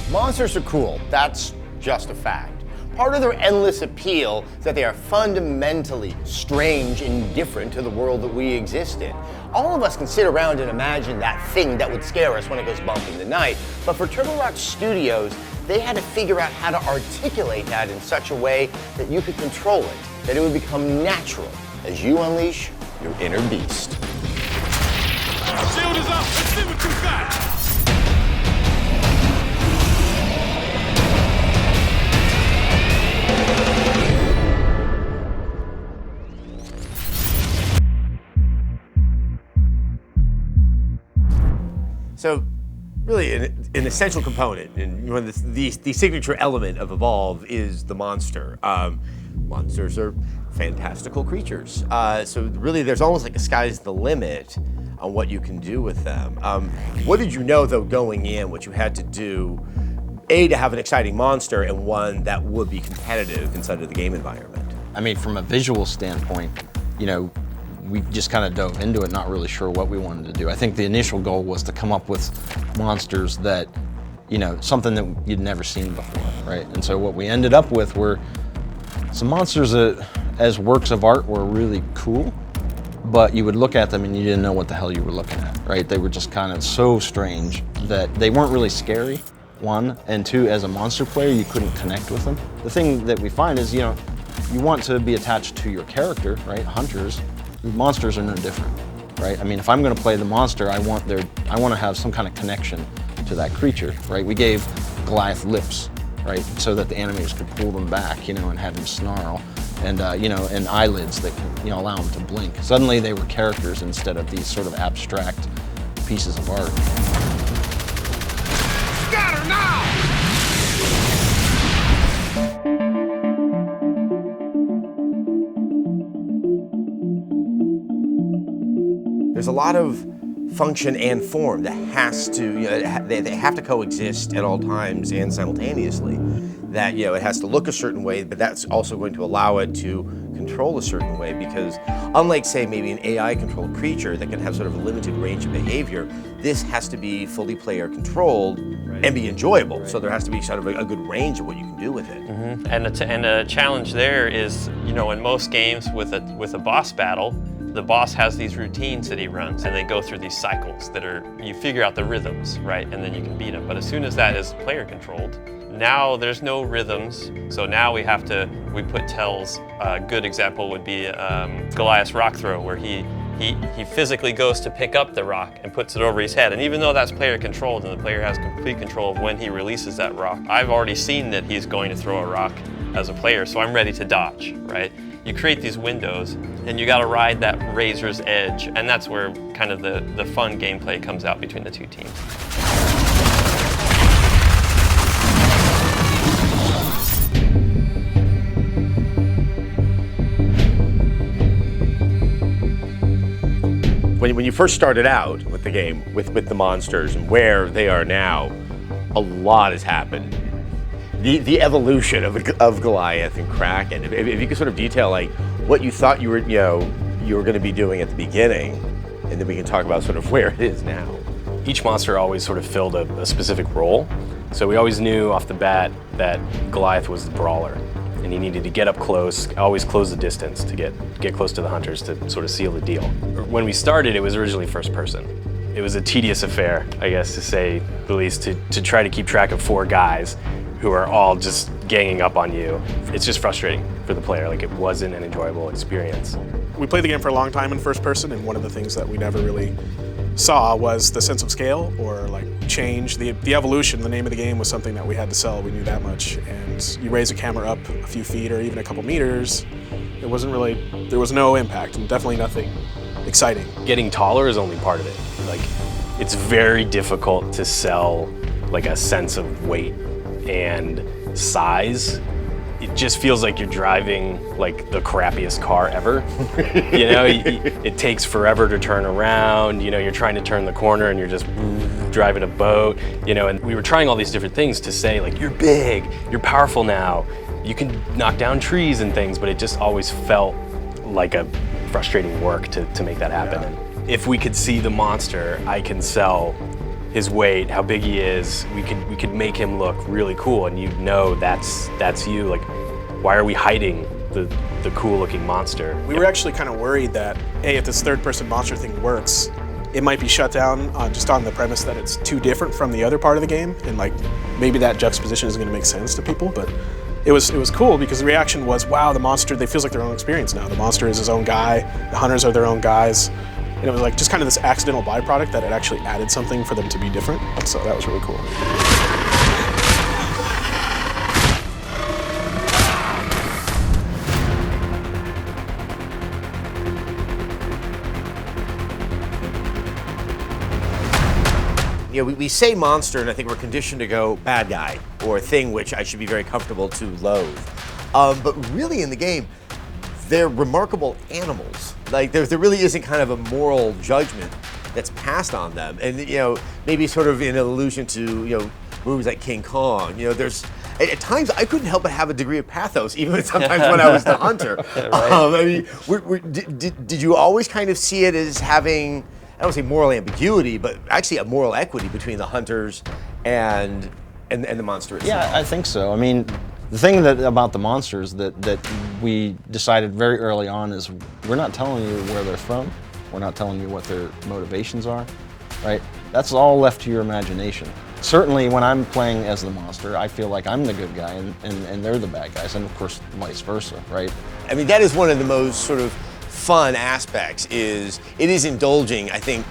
Monsters are cool, that's just a fact. Part of their endless appeal is that they are fundamentally strange and different to the world that we exist in. All of us can sit around and imagine that thing that would scare us when it goes bump in the night, but for Turtle Rock Studios, they had to figure out how to articulate that in such a way that you could control it, that it would become natural as you unleash your inner beast. Shield is up, let's see what you got! So, really, an essential component and one of the signature element of Evolve is the monster. Monsters are fantastical creatures. So really, there's almost like a sky's the limit on what you can do with them. What did you know, though, going in, what you had to do, A, to have an exciting monster and one that would be competitive inside of the game environment? I mean, from a visual standpoint, you know, we just kind of dove into it, not really sure what we wanted to do. I think the initial goal was to come up with monsters that, you know, something that you'd never seen before, right? And so what we ended up with were some monsters that, as works of art, were really cool, but you would look at them and you didn't know what the hell you were looking at, right? They were just kind of so strange that they weren't really scary, one, and two, as a monster player, you couldn't connect with them. The thing that we find is, you know, you want to be attached to your character, right? Hunters. Monsters are no different, right? I mean, if I'm going to play the monster, I want to have some kind of connection to that creature, right? We gave Goliath lips, right, so that the animators could pull them back, you know, and have him snarl, and you know, and eyelids that could, you know, allow him to blink. Suddenly, they were characters instead of these sort of abstract pieces of art. Scatter now! There's a lot of function and form that has to, you know, they have to coexist at all times and simultaneously. That, you know, it has to look a certain way, but that's also going to allow it to control a certain way, because unlike, say, maybe an AI-controlled creature that can have sort of a limited range of behavior, this has to be fully player-controlled and be enjoyable. So there has to be sort of a good range of what you can do with it. Mm-hmm. And a challenge there is, you know, in most games with a boss battle, the boss has these routines that he runs, and they go through these cycles that are, you figure out the rhythms, right, and then you can beat him. But as soon as that is player controlled, now there's no rhythms, so now we put tells. A good example would be Goliath's rock throw, where he physically goes to pick up the rock and puts it over his head. And even though that's player controlled and the player has complete control of when he releases that rock, I've already seen that he's going to throw a rock as a player, so I'm ready to dodge, right? You create these windows, and you got to ride that razor's edge, and that's where kind of the fun gameplay comes out between the two teams. When you first started out with the game, with the monsters and where they are now, a lot has happened. The evolution of Goliath and Kraken. If you could sort of detail like what you thought you were going to be doing at the beginning, and then we can talk about sort of where it is now. Each monster always sort of filled a specific role. So we always knew off the bat that Goliath was the brawler, and he needed to get up close, always close the distance to get close to the hunters to sort of seal the deal. When we started, it was originally first person. It was a tedious affair, I guess, to say the least, to try to keep track of 4 guys who are all just ganging up on you. It's just frustrating for the player. Like, it wasn't an enjoyable experience. We played the game for a long time in first person, and one of the things that we never really saw was the sense of scale or like change. The evolution, the name of the game, was something that we had to sell. We knew that much. And you raise a camera up a few feet or even a couple meters, it wasn't really, there was no impact and definitely nothing exciting. Getting taller is only part of it. Like, it's very difficult to sell like a sense of weight and size. It just feels like you're driving like the crappiest car ever. You know, it takes forever to turn around. You know, you're trying to turn the corner and you're just driving a boat. You know, and we were trying all these different things to say like, you're big, you're powerful now, you can knock down trees and things, but it just always felt like a frustrating work to make that happen. Yeah. And if we could see the monster, I can sell his weight, how big he is, we could make him look really cool, and you know that's you. Like, why are we hiding the cool looking monster? We were actually kind of worried that, hey, if this third-person monster thing works, it might be shut down just on the premise that it's too different from the other part of the game, and like maybe that juxtaposition isn't going to make sense to people. But it was cool because the reaction was, wow, the monster, they feels like their own experience now. The monster is his own guy, the hunters are their own guys. And it was like just kind of this accidental byproduct that it actually added something for them to be different. So that was really cool. You know, we say monster, and I think we're conditioned to go bad guy or thing, which I should be very comfortable to loathe. But really, in the game, they're remarkable animals. Like there really isn't kind of a moral judgment that's passed on them, and you know, maybe sort of in allusion to movies like King Kong. You know, there's at times I couldn't help but have a degree of pathos, even sometimes when I was the hunter. I mean, did you always kind of see it as having, I don't say moral ambiguity, but actually a moral equity between the hunters and the monster itself? Yeah, I think so. I mean, the thing about the monsters that we decided very early on is we're not telling you where they're from. We're not telling you what their motivations are, right? That's all left to your imagination. Certainly when I'm playing as the monster, I feel like I'm the good guy and they're the bad guys, and of course vice versa, right? I mean, that is one of the most sort of fun aspects, is it is indulging, I think,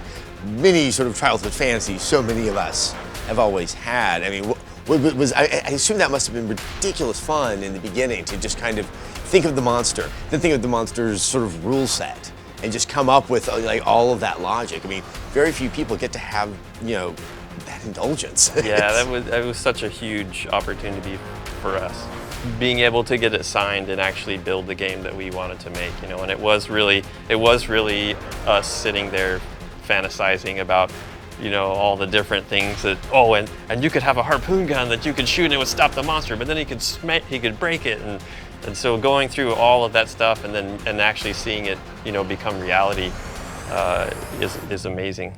many sort of childhood fantasies so many of us have always had. I mean, I assume that must have been ridiculous fun in the beginning to just kind of think of the monster, then think of the monster's sort of rule set, and just come up with like all of that logic. I mean, very few people get to have, that indulgence. Yeah, that was such a huge opportunity for us. Being able to get it signed and actually build the game that we wanted to make, and it was really us sitting there fantasizing about, all the different things that, and you could have a harpoon gun that you could shoot and it would stop the monster, but then he could break it, and so going through all of that stuff and actually seeing it, become reality is amazing.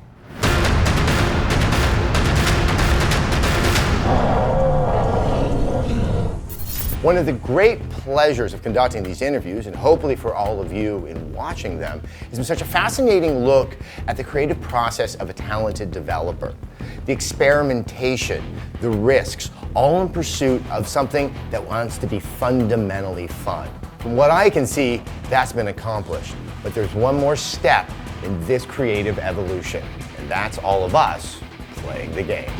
One of the great pleasures of conducting these interviews, and hopefully for all of you in watching them, has been such a fascinating look at the creative process of a talented developer. The experimentation, the risks, all in pursuit of something that wants to be fundamentally fun. From what I can see, that's been accomplished. But there's one more step in this creative evolution, and that's all of us playing the game.